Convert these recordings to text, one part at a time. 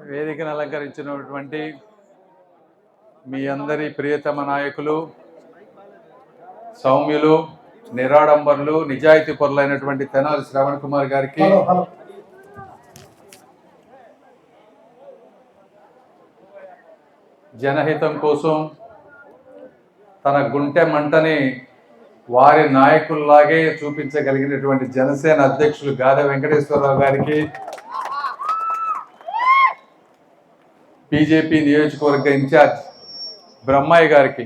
వేదికను అలంకరించినటువంటి మీ అందరి ప్రియతమ నాయకులు, సౌమ్యులు, నిరాడంబరులు, నిజాయితీ పరులైనటువంటి తెనాలి శ్రవణ్ కుమార్ గారికి, జనహితం కోసం తన గుంటె మంటని వారి నాయకుల్లాగే చూపించగలిగినటువంటి జనసేన అధ్యక్షులు గాదె వెంకటేశ్వరరావు గారికి, బీజేపీ నియోజకవర్గ ఇన్ఛార్జ్ బ్రహ్మయ్య గారికి.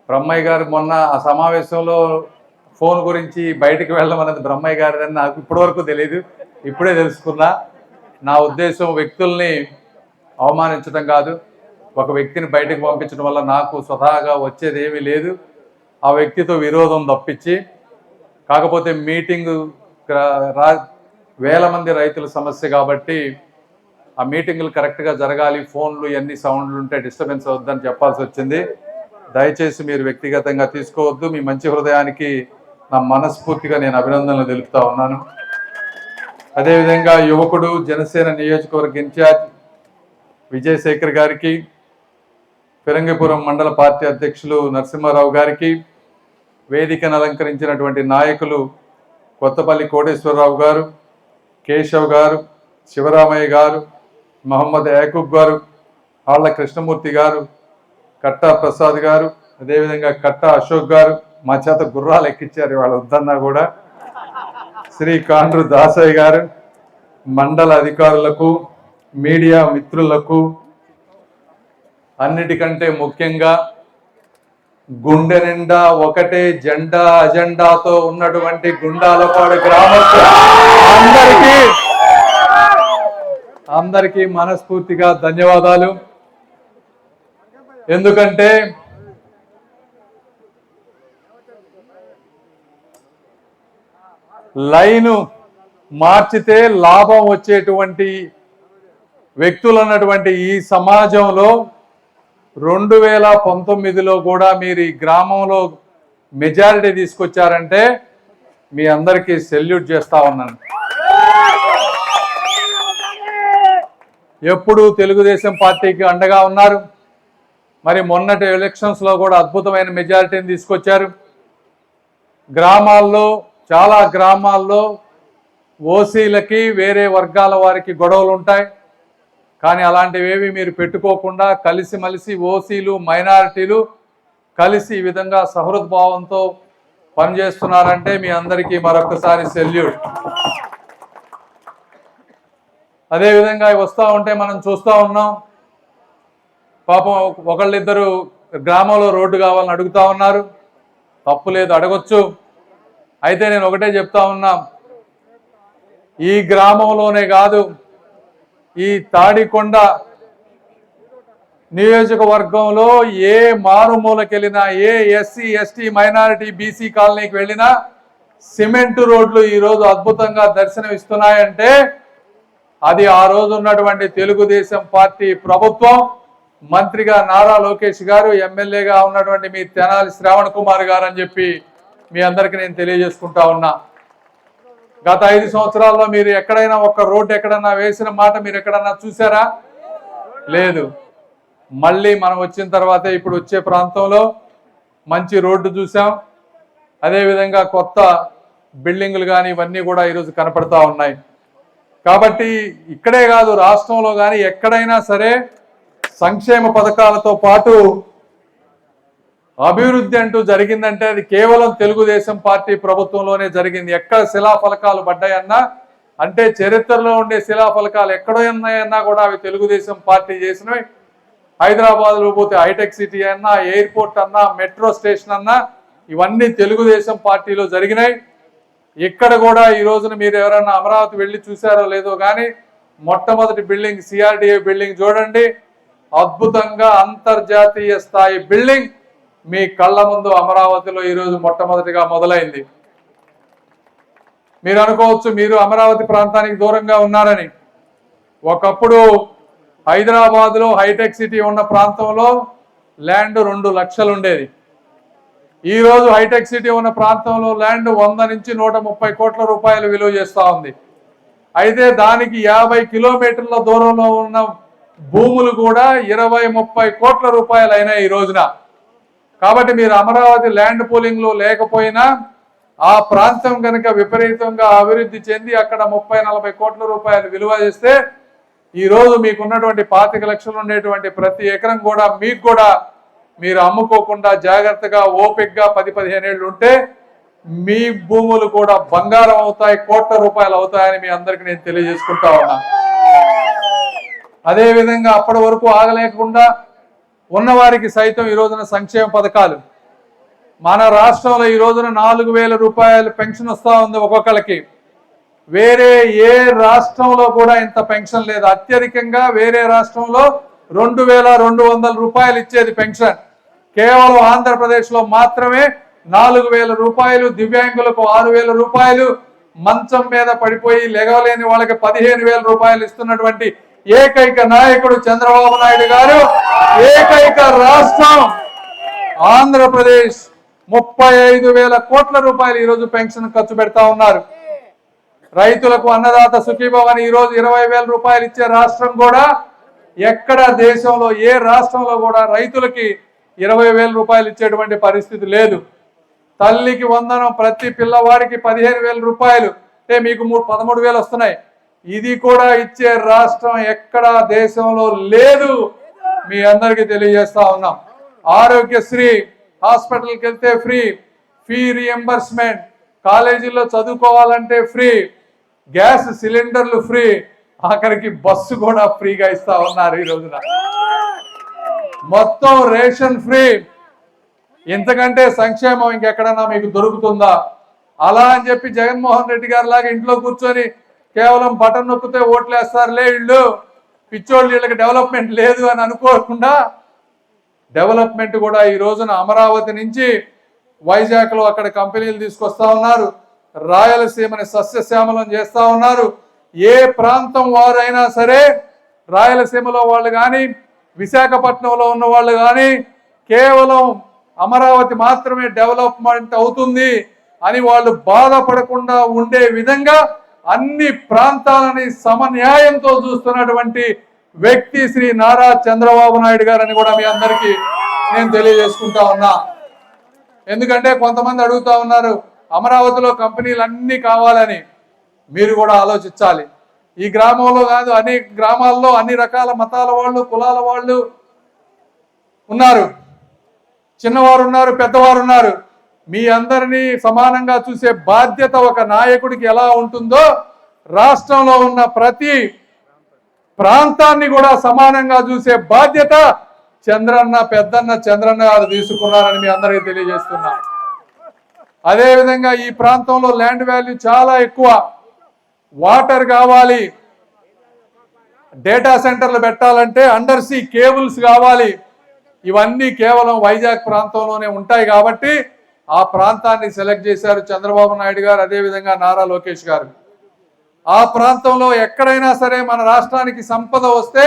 బ్రహ్మయ్య గారు మొన్న ఆ సమావేశంలో ఫోన్ గురించి బయటికి వెళ్ళమన్నది బ్రహ్మయ్య గారు అని నాకు ఇప్పటివరకు తెలియదు, ఇప్పుడే తెలుసుకున్నా. నా ఉద్దేశం వ్యక్తుల్ని అవమానించడం కాదు, ఒక వ్యక్తిని బయటకు పంపించడం వల్ల నాకు స్వతహాగా వచ్చేది ఏమీ లేదు, ఆ వ్యక్తితో విరోధం తప్పించి. కాకపోతే మీటింగు వేల మంది రైతుల సమస్య కాబట్టి ఆ మీటింగులు కరెక్ట్గా జరగాలి, ఫోన్లు ఇవన్నీ సౌండ్లు ఉంటే డిస్టర్బెన్స్ అవుద్దని చెప్పాల్సి వచ్చింది. దయచేసి మీరు వ్యక్తిగతంగా తీసుకోవద్దు. మీ మంచి హృదయానికి నా మనస్ఫూర్తిగా నేను అభినందనలు తెలుపుతా ఉన్నాను. అదేవిధంగా యువకుడు, జనసేన నియోజకవర్గ ఇన్ఛార్జ్ విజయశేఖర్ గారికి, ఫిరంగిపురం మండల పార్టీ అధ్యక్షులు నరసింహారావు గారికి, వేదికను అలంకరించినటువంటి నాయకులు కొత్తపల్లి కోటేశ్వరరావు గారు, కేశవ్ గారు, శివరామయ్య గారు, మహమ్మద్ యాకూబ్ గారు, ఆళ్ల కృష్ణమూర్తి గారు, కట్టా ప్రసాద్ గారు, అదేవిధంగా కట్టా అశోక్ గారు, మా చేత గుర్రాలు ఎక్కించారు వాళ్ళు వద్దన్నా కూడా, శ్రీ కాండ్రు దాసయ్య గారు, మండల అధికారులకు, మీడియా మిత్రులకు, అన్నిటికంటే ముఖ్యంగా గుండె నిండా ఒకటే జెండా అజెండాతో ఉన్నటువంటి గుండాలపాడు అందరికీ మనస్ఫూర్తిగా ధన్యవాదాలు. ఎందుకంటే లైను మార్చితే లాభం వచ్చేటువంటి వ్యక్తులు అన్నటువంటి ఈ సమాజంలో 2019లో కూడా మీరు ఈ గ్రామంలో మెజారిటీ తీసుకొచ్చారంటే మీ అందరికీ సెల్యూట్ చేస్తా ఉన్నాను. ఎప్పుడు తెలుగుదేశం పార్టీకి అండగా ఉన్నారు. మరి మొన్నటి ఎలక్షన్స్లో కూడా అద్భుతమైన మెజారిటీని తీసుకొచ్చారు. గ్రామాల్లో, చాలా గ్రామాల్లో ఓసీలకి వేరే వర్గాల వారికి గొడవలు ఉంటాయి. కానీ అలాంటివేవి మీరు పెట్టుకోకుండా కలిసిమలిసి ఓసీలు, మైనారిటీలు కలిసి ఈ విధంగా సహృద్భావంతో పనిచేస్తున్నారంటే మీ అందరికీ మరొకసారి సెల్యూట్. అదేవిధంగా వస్తూ ఉంటే మనం చూస్తూ ఉన్నాం, పాపం ఒకళ్ళిద్దరు గ్రామంలో రోడ్డు కావాలని అడుగుతూ ఉన్నారు. తప్పు లేదు, అడగొచ్చు. అయితే నేను ఒకటే చెప్తా ఉన్నా, ఈ గ్రామంలోనే కాదు, ఈ తాడికొండ నియోజకవర్గంలో ఏ మారుమూలకి వెళ్ళినా, ఏ ఎస్సీ ఎస్టీ మైనారిటీ బీసీ కాలనీకి వెళ్ళినా సిమెంట్ రోడ్లు ఈరోజు అద్భుతంగా దర్శనం ఇస్తున్నాయంటే అది ఆ రోజు ఉన్నటువంటి తెలుగుదేశం పార్టీ ప్రభుత్వం, మంత్రిగా నారా లోకేష్ గారు, ఎమ్మెల్యేగా ఉన్నటువంటి మీ తెనాలి శ్రవణ్ కుమార్ గారు అని చెప్పి మీ అందరికీ నేను తెలియజేసుకుంటా ఉన్నా. గత 5 సంవత్సరాల్లో మీరు ఎక్కడైనా ఒక రోడ్డు ఎక్కడన్నా వేసిన మాట మీరు ఎక్కడన్నా చూసారా? లేదు. మళ్ళీ మనం వచ్చిన తర్వాతే ఇప్పుడు వచ్చే ప్రాంతంలో మంచి రోడ్డు చూసాం. అదేవిధంగా కొత్త బిల్డింగులు కానీ ఇవన్నీ కూడా ఈరోజు కనపడతా ఉన్నాయి. కాబట్టి ఇక్కడే కాదు, రాష్ట్రంలో కానీ ఎక్కడైనా సరే సంక్షేమ పథకాలతో పాటు అభివృద్ధి అంటూ జరిగిందంటే అది కేవలం తెలుగుదేశం పార్టీ ప్రభుత్వంలోనే జరిగింది. ఎక్కడ శిలాఫలకాలు పడ్డాయన్నా అంటే చరిత్రలో ఉండే శిలాఫలకాలు ఎక్కడో ఉన్నాయన్నా కూడా అవి తెలుగుదేశం పార్టీ చేసినవి. హైదరాబాద్లో పోతే హైటెక్ సిటీ అన్నా, ఎయిర్పోర్ట్ అన్నా, మెట్రో స్టేషన్ అన్నా ఇవన్నీ తెలుగుదేశం పార్టీలో జరిగినాయి. ఇక్కడ కూడా ఈ రోజున మీరు ఎవరైనా అమరావతి వెళ్ళి చూసారో లేదో కానీ మొట్టమొదటి బిల్డింగ్ సిఆర్డిఏ బిల్డింగ్ చూడండి, అద్భుతంగా అంతర్జాతీయ స్థాయి బిల్డింగ్ మీ కళ్ళ ముందు అమరావతిలో ఈరోజు మొట్టమొదటిగా మొదలైంది. మీరు అనుకోవచ్చు మీరు అమరావతి ప్రాంతానికి దూరంగా ఉన్నారని. ఒకప్పుడు హైదరాబాద్లో హైటెక్ సిటీ ఉన్న ప్రాంతంలో ల్యాండ్ 2 లక్షలు ఉండేది. ఈరోజు హైటెక్ సిటీ ఉన్న ప్రాంతంలో ల్యాండ్ 100 నుంచి 130 కోట్ల రూపాయలు విలువ చేస్తూ ఉంది. అయితే దానికి 50 కిలోమీటర్ల దూరంలో ఉన్న భూములు కూడా 20-30 కోట్ల రూపాయలు అయినాయి ఈ రోజున. కాబట్టి మీరు అమరావతి ల్యాండ్ పూలింగ్ లో లేకపోయినా ఆ ప్రాంతం కనుక విపరీతంగా అభివృద్ధి చెంది అక్కడ 30-40 కోట్ల రూపాయలు విలువ చేస్తే ఈ రోజు మీకున్నటువంటి 25 లక్షలు ఉండేటువంటి ప్రతి ఎకరం కూడా మీకు కూడా మీరు అమ్ముకోకుండా జాగ్రత్తగా ఓపికగా 10-15 ఏళ్ళు ఉంటే మీ భూములు కూడా బంగారం అవుతాయి, కోట్ల రూపాయలు అవుతాయని మీ అందరికి నేను తెలియజేసుకుంటా ఉన్నా. అదేవిధంగా అప్పటి వరకు ఆగలేకుండా ఉన్నవారికి సైతం ఈ రోజున సంక్షేమ పథకాలు మన రాష్ట్రంలో ఈ రోజున 4,000 రూపాయలు పెన్షన్ వస్తూ ఉంది ఒక్కొక్కరికి. వేరే ఏ రాష్ట్రంలో కూడా ఇంత పెన్షన్ లేదు. అత్యధికంగా వేరే రాష్ట్రంలో 2,200 రూపాయలు ఇచ్చేది పెన్షన్. కేవలం ఆంధ్రప్రదేశ్లో మాత్రమే 4,000 రూపాయలు, దివ్యాంగులకు 6,000 రూపాయలు, మంచం మీద పడిపోయి లెగవలేని వాళ్ళకి 15,000 రూపాయలు ఇస్తున్నటువంటి ఏకైక నాయకుడు చంద్రబాబు నాయుడు గారు. ఏకైక రాష్ట్రం ఆంధ్రప్రదేశ్ 35,000 కోట్ల రూపాయలు ఈరోజు పెన్షన్ ఖర్చు పెడతా ఉన్నారు. రైతులకు అన్నదాత సుఖీభవన్ ఈరోజు 20,000 రూపాయలు ఇచ్చే రాష్ట్రం కూడా ఎక్కడ దేశంలో ఏ రాష్ట్రంలో కూడా రైతులకి 20,000 రూపాయలు ఇచ్చేటువంటి పరిస్థితి లేదు. తల్లికి వందనం ప్రతి పిల్లవాడికి 15,000 రూపాయలు అంటే మీకు 13,000 వస్తున్నాయి. ఇది కూడా ఇచ్చే రాష్ట్రం ఎక్కడ దేశంలో లేదు. మీ అందరికీ తెలియజేస్తా ఉన్నాం. ఆరోగ్యశ్రీ, హాస్పిటల్కి వెళ్తే ఫ్రీ, ఫీ రియంబర్స్మెంట్, కాలేజీల్లో చదువుకోవాలంటే ఫ్రీ, గ్యాస్ సిలిండర్లు ఫ్రీ, ఆఖరికి బస్సు కూడా ఫ్రీగా ఇస్తా ఉన్నారు ఈ రోజున. మొత్తం రేషన్ ఫ్రీ. ఇంతకంటే సంక్షేమం ఇంకెక్కడన్నా మీకు దొరుకుతుందా? అలా అని చెప్పి జగన్మోహన్ రెడ్డి గారి లాగా ఇంట్లో కూర్చొని కేవలం బటన్ నొక్కితే ఓట్లు వేస్తారులే వీళ్ళు పిచ్చోళ్ళు, వీళ్ళకి డెవలప్మెంట్ లేదు అని అనుకోకుండా డెవలప్మెంట్ కూడా ఈ రోజున అమరావతి నుంచి వైజాగ్లో అక్కడ కంపెనీలు తీసుకొస్తా ఉన్నారు. రాయలసీమని సస్యశ్యామలం చేస్తా ఉన్నారు. ఏ ప్రాంతం వారైనా సరే రాయలసీమలో వాళ్ళు కానీ విశాఖపట్నంలో ఉన్న వాళ్ళు కానీ కేవలం అమరావతి మాత్రమే డెవలప్మెంట్ అవుతుంది అని వాళ్ళు బాధపడకుండా ఉండే విధంగా అన్ని ప్రాంతాలని సమన్యాయంతో చూస్తున్నటువంటి వ్యక్తి శ్రీ నారా చంద్రబాబు నాయుడు గారని కూడా మీ అందరికీ నేను తెలియజేసుకుంటా ఉన్నా. ఎందుకంటే కొంతమంది అడుగుతా ఉన్నారు అమరావతిలో కంపెనీలు అన్నీ కావాలని. మీరు కూడా ఆలోచించాలి. ఈ గ్రామంలో కాదు, అనేక గ్రామాల్లో అన్ని రకాల మతాల వాళ్ళు, కులాల వాళ్ళు ఉన్నారు. చిన్నవారు ఉన్నారు, పెద్దవారు ఉన్నారు. మీ అందరినీ సమానంగా చూసే బాధ్యత ఒక నాయకుడికి ఎలా ఉంటుందో రాష్ట్రంలో ఉన్న ప్రతి ప్రాంతాన్ని కూడా సమానంగా చూసే బాధ్యత చంద్రన్న, పెద్దన్న చంద్రన్న గారు తీసుకున్నారని మీ అందరికీ తెలియజేస్తున్నా. అదేవిధంగా ఈ ప్రాంతంలో ల్యాండ్ వాల్యూ చాలా ఎక్కువ. వాటర్ కావాలి, డేటా సెంటర్లు పెట్టాలంటే అండర్ సీ కేబుల్స్ కావాలి. ఇవన్నీ కేవలం వైజాగ్ ప్రాంతంలోనే ఉంటాయి కాబట్టి ఆ ప్రాంతాన్ని సెలెక్ట్ చేశారు చంద్రబాబు నాయుడు గారు, అదేవిధంగా నారా లోకేష్ గారు. ఆ ప్రాంతంలో ఎక్కడైనా సరే మన రాష్ట్రానికి సంపద వస్తే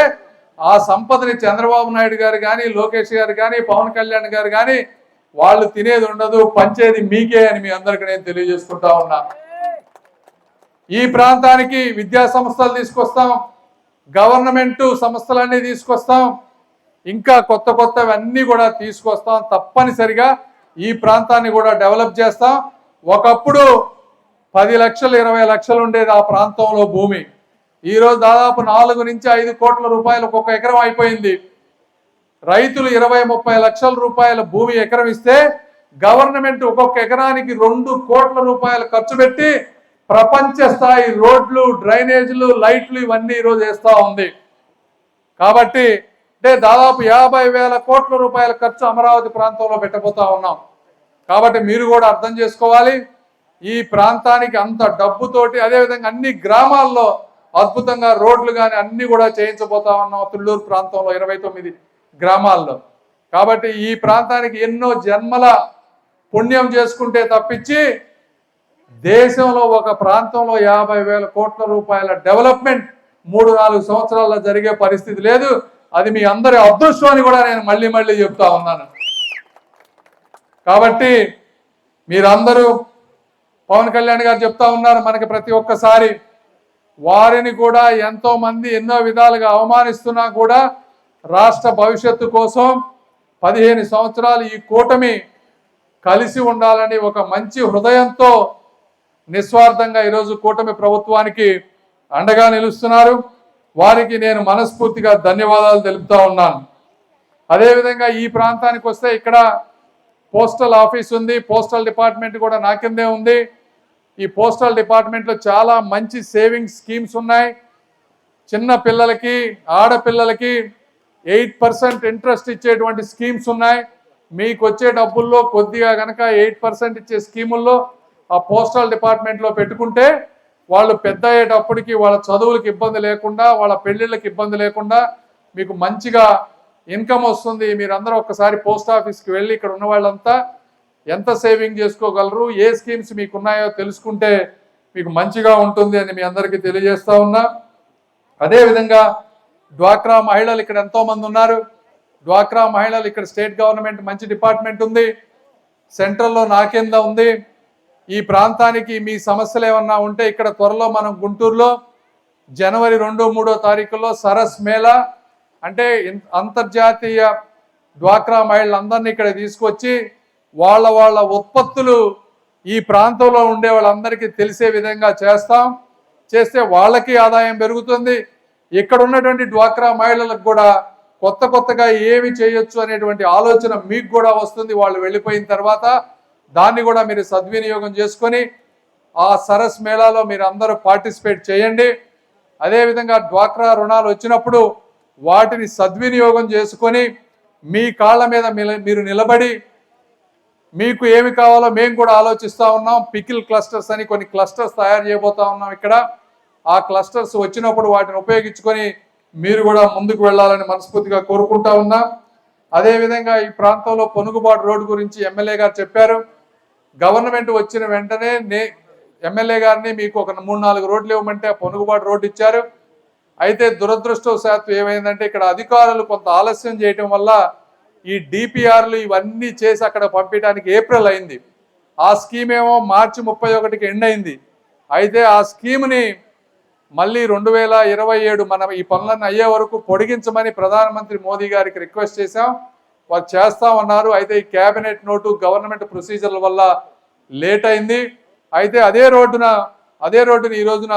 ఆ సంపదని చంద్రబాబు నాయుడు గారు కానీ, లోకేష్ గారు కానీ, పవన్ కళ్యాణ్ గారు కానీ వాళ్ళు తినేది ఉండదు, పంచేది మీకే అని మీ అందరికీ నేను తెలియజేసుకుంటా ఉన్నా. ఈ ప్రాంతానికి విద్యా సంస్థలు తీసుకొస్తాం, గవర్నమెంట్ సంస్థలన్నీ తీసుకొస్తాం, ఇంకా కొత్త కొత్తవన్నీ కూడా తీసుకొస్తాం. తప్పనిసరిగా ఈ ప్రాంతాన్ని కూడా డెవలప్ చేస్తాం. ఒకప్పుడు 10 లక్షలు 20 లక్షలు ఉండేది ఆ ప్రాంతంలో భూమి. ఈరోజు దాదాపు 4 నుంచి 5 కోట్ల రూపాయలు ఒక్కొక్క ఎకరం అయిపోయింది. రైతులు 20-30 లక్షల రూపాయల భూమి ఎకరం ఇస్తే గవర్నమెంట్ ఒక్కొక్క ఎకరానికి 2 కోట్ల రూపాయలు ఖర్చు పెట్టి ప్రపంచ స్థాయి రోడ్లు, డ్రైనేజీలు, లైట్లు ఇవన్నీ ఈరోజు వేస్తూ ఉంది. కాబట్టి అంటే దాదాపు 50,000 కోట్ల రూపాయల ఖర్చు అమరావతి ప్రాంతంలో పెట్టబోతా ఉన్నాం. కాబట్టి మీరు కూడా అర్థం చేసుకోవాలి, ఈ ప్రాంతానికి అంత డబ్బుతోటి అదేవిధంగా అన్ని గ్రామాల్లో అద్భుతంగా రోడ్లు కానీ అన్ని కూడా చేయించబోతా ఉన్నాం తుళ్ళూరు ప్రాంతంలో 29 గ్రామాల్లో. కాబట్టి ఈ ప్రాంతానికి ఎన్నో జన్మల పుణ్యం చేసుకుంటే తప్పించి దేశంలో ఒక ప్రాంతంలో 50,000 కోట్ల రూపాయల డెవలప్మెంట్ 3-4 సంవత్సరాల్లో జరిగే పరిస్థితి లేదు. అది మీ అందరి అదృష్టం అని కూడా నేను మళ్ళీ మళ్ళీ చెప్తా ఉన్నాను. కాబట్టి మీరందరూ పవన్ కళ్యాణ్ గారు చెప్తా ఉన్నారు మనకి ప్రతి ఒక్కసారి వారిని కూడా ఎంతో మంది ఎన్నో విధాలుగా అవమానిస్తున్నా కూడా రాష్ట్ర భవిష్యత్తు కోసం 15 సంవత్సరాలు ఈ కూటమి కలిసి ఉండాలని ఒక మంచి హృదయంతో నిస్వార్థంగా ఈరోజు కూటమి ప్రభుత్వానికి అండగా నిలుస్తున్నారు. వారికి నేను మనస్ఫూర్తిగా ధన్యవాదాలు తెలుపుతా ఉన్నాను. అదేవిధంగా ఈ ప్రాంతానికి వస్తే ఇక్కడ పోస్టల్ ఆఫీస్ ఉంది, పోస్టల్ డిపార్ట్మెంట్ కూడా నా కిందే ఉంది. ఈ పోస్టల్ డిపార్ట్మెంట్లో చాలా మంచి సేవింగ్ స్కీమ్స్ ఉన్నాయి. చిన్న పిల్లలకి, ఆడపిల్లలకి 8% ఇంట్రెస్ట్ ఇచ్చేటువంటి స్కీమ్స్ ఉన్నాయి. మీకు వచ్చే డబ్బుల్లో కొద్దిగా కనుక 8% ఇచ్చే స్కీముల్లో ఆ పోస్టల్ డిపార్ట్మెంట్లో పెట్టుకుంటే వాళ్ళు పెద్ద అయ్యేటప్పటికి వాళ్ళ చదువులకు ఇబ్బంది లేకుండా, వాళ్ళ పెళ్ళిళ్ళకి ఇబ్బంది లేకుండా మీకు మంచిగా ఇన్కమ్ వస్తుంది. మీరందరూ ఒక్కసారి పోస్ట్ ఆఫీస్కి వెళ్ళి ఇక్కడ ఉన్న వాళ్ళంతా ఎంత సేవింగ్ చేసుకోగలరు, ఏ స్కీమ్స్ మీకు ఉన్నాయో తెలుసుకుంటే మీకు మంచిగా ఉంటుంది అని మీ అందరికీ తెలియజేస్తా ఉన్నా. అదేవిధంగా డ్వాక్రా మహిళలు ఇక్కడ ఎంతోమంది ఉన్నారు. డ్వాక్రా మహిళలు ఇక్కడ స్టేట్ గవర్నమెంట్ మంచి డిపార్ట్మెంట్ ఉంది, సెంట్రల్లో నా కింద ఉంది. ఈ ప్రాంతానికి మీ సమస్యలు ఏమన్నా ఉంటే ఇక్కడ త్వరలో మనం గుంటూరులో జనవరి 2, 3 తారీఖుల్లో సరస్ మేళా అంటే అంతర్జాతీయ డ్వాక్రా మహిళలందరినీ ఇక్కడ తీసుకొచ్చి వాళ్ళ ఉత్పత్తులు ఈ ప్రాంతంలో ఉండే వాళ్ళందరికీ తెలిసే విధంగా చేస్తే వాళ్ళకి ఆదాయం పెరుగుతుంది. ఇక్కడ ఉన్నటువంటి డ్వాక్రా మహిళలకు కూడా కొత్తగా ఏమి చేయొచ్చు అనేటువంటి ఆలోచన మీకు కూడా వస్తుంది. వాళ్ళు వెళ్ళిపోయిన తర్వాత దాన్ని కూడా మీరు సద్వినియోగం చేసుకొని ఆ సరస్ మేళాలో మీరు అందరూ పార్టిసిపేట్ చేయండి. అదేవిధంగా డ్వాక్రా రుణాలు వచ్చినప్పుడు వాటిని సద్వినియోగం చేసుకొని మీ కాళ్ళ మీద మీరు నిలబడి మీకు ఏమి కావాలో మేము కూడా ఆలోచిస్తూ ఉన్నాం. పికిల్ క్లస్టర్స్ అని కొన్ని క్లస్టర్స్ తయారు చేయబోతా ఉన్నాం ఇక్కడ. ఆ క్లస్టర్స్ వచ్చినప్పుడు వాటిని ఉపయోగించుకొని మీరు కూడా ముందుకు వెళ్ళాలని మనస్ఫూర్తిగా కోరుకుంటా ఉన్నా. అదేవిధంగా ఈ ప్రాంతంలో పొనుగుబాటు రోడ్డు గురించి ఎమ్మెల్యే గారు చెప్పారు. గవర్నమెంట్ వచ్చిన వెంటనే ఎమ్మెల్యే గారిని మీకు ఒక 3-4 రోడ్లు ఇవ్వమంటే పొనుగుబాటు రోడ్డు ఇచ్చారు. అయితే దురదృష్టవశాత్తు ఏమైందంటే ఇక్కడ అధికారులు కొంత ఆలస్యం చేయటం వల్ల ఈ డిపిఆర్లు ఇవన్నీ చేసి అక్కడ పంపించడానికి ఏప్రిల్ అయింది. ఆ స్కీమ్ ఏమో మార్చి 31కి ఎండ్ అయింది. అయితే ఆ స్కీమ్ని మళ్ళీ 2027 మనం ఈ పనులన్నీ అయ్యే వరకు పొడిగించమని ప్రధానమంత్రి మోదీ గారికి రిక్వెస్ట్ చేశాం. వారు చేస్తామన్నారు. అయితే ఈ క్యాబినెట్ నోటు గవర్నమెంట్ ప్రొసీజర్ల వల్ల లేట్ అయింది. అయితే అదే రోడ్డుని ఈ రోజున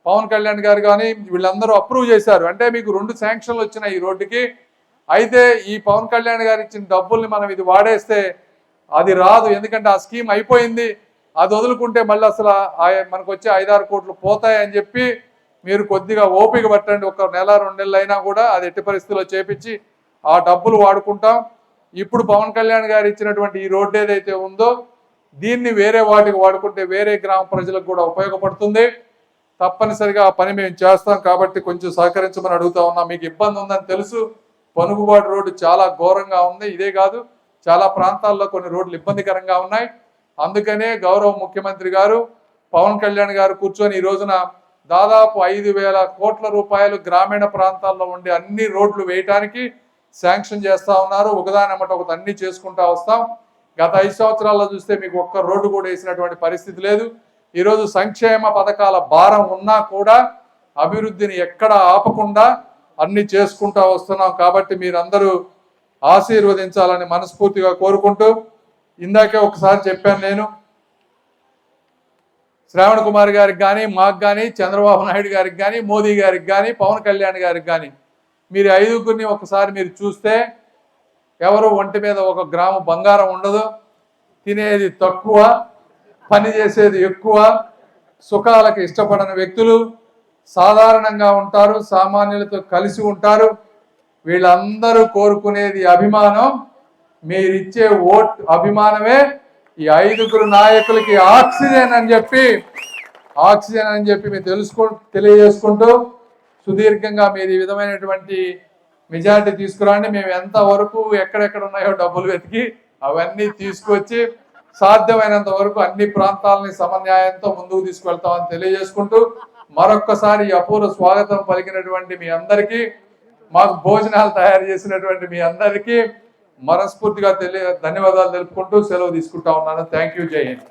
పవన్ కళ్యాణ్ గారు కానీ వీళ్ళందరూ అప్రూవ్ చేశారు. అంటే మీకు 2 శాంక్షన్లు వచ్చినాయి ఈ రోడ్డుకి. అయితే ఈ పవన్ కళ్యాణ్ గారు ఇచ్చిన డబ్బుల్ని మనం ఇది వాడేస్తే అది రాదు, ఎందుకంటే ఆ స్కీమ్ అయిపోయింది. అది వదులుకుంటే మళ్ళీ అసలు మనకు వచ్చే 5-6 కోట్లు పోతాయని చెప్పి మీరు కొద్దిగా ఓపిక పట్టండి. 1 నెల 2 నెలలు అయినా కూడా అది ఎట్టి పరిస్థితుల్లో చేపించి ఆ డబ్బులు వాడుకుంటాం. ఇప్పుడు పవన్ కళ్యాణ్ గారు ఇచ్చినటువంటి ఈ రోడ్డు ఏదైతే ఉందో దీన్ని వేరే వాటికి వాడుకుంటే వేరే గ్రామ ప్రజలకు కూడా ఉపయోగపడుతుంది. తప్పనిసరిగా ఆ పని మేము చేస్తాం. కాబట్టి కొంచెం సహకరించమని అడుగుతా ఉన్నాం. మీకు ఇబ్బంది ఉందని తెలుసు. పొనుగుబాటు రోడ్డు చాలా ఘోరంగా ఉంది. ఇదే కాదు, చాలా ప్రాంతాల్లో కొన్ని రోడ్లు ఇబ్బందికరంగా ఉన్నాయి. అందుకనే గౌరవ ముఖ్యమంత్రి గారు పవన్ కళ్యాణ్ గారు కూర్చొని ఈ రోజున దాదాపు 5,000 కోట్ల రూపాయలు గ్రామీణ ప్రాంతాల్లో ఉండే అన్ని రోడ్లు వేయటానికి శాంక్షన్ చేస్తూ ఉన్నారు. ఒకదానమ్మట ఒకటి అన్ని చేసుకుంటా వస్తాం. గత 5 సంవత్సరాల్లో చూస్తే మీకు ఒక్క రోడ్డు కూడా వేసినటువంటి పరిస్థితి లేదు. ఈరోజు సంక్షేమ పథకాల భారం ఉన్నా కూడా అభివృద్ధిని ఎక్కడ ఆపకుండా అన్ని చేసుకుంటా వస్తున్నాం. కాబట్టి మీరందరూ ఆశీర్వదించాలని మనస్ఫూర్తిగా కోరుకుంటూ, ఇందాకే ఒకసారి చెప్పాను నేను, శ్రావణ్ కుమార్ గారికి కానీ, మాకు కానీ, చంద్రబాబు నాయుడు గారికి కానీ, మోదీ గారికి కానీ, పవన్ కళ్యాణ్ గారికి కానీ, మీరు 5గురిని ఒకసారి మీరు చూస్తే ఎవరు ఒంటి మీద 1 గ్రాము బంగారం ఉండదు. తినేది తక్కువ, పని చేసేది ఎక్కువ, సుఖాలకు ఇష్టపడని వ్యక్తులు, సాధారణంగా ఉంటారు, సామాన్యులతో కలిసి ఉంటారు. వీళ్ళందరూ కోరుకునేది అభిమానం. మీరిచ్చే ఓట్ అభిమానమే ఈ 5గురు నాయకులకి ఆక్సిజన్ అని చెప్పి మీరు తెలియజేసుకుంటూ సుదీర్ఘంగా మీరు ఈ విధమైనటువంటి మెజారిటీ తీసుకురండి. మేము ఎంతవరకు ఎక్కడెక్కడ ఉన్నాయో డబ్బులు వెతికి అవన్నీ తీసుకొచ్చి సాధ్యమైనంత వరకు అన్ని ప్రాంతాలని సమన్యాయంతో ముందుకు తీసుకువెళ్తామని తెలియజేసుకుంటూ మరొక్కసారి అపూర్వ స్వాగతం పలికినటువంటి మీ అందరికీ, మాకు భోజనాలు తయారు చేసినటువంటి మీ అందరికీ మనస్ఫూర్తిగా ధన్యవాదాలు తెలుపుకుంటూ సెలవు తీసుకుంటా ఉన్నాను. Thank you. జై హింద్.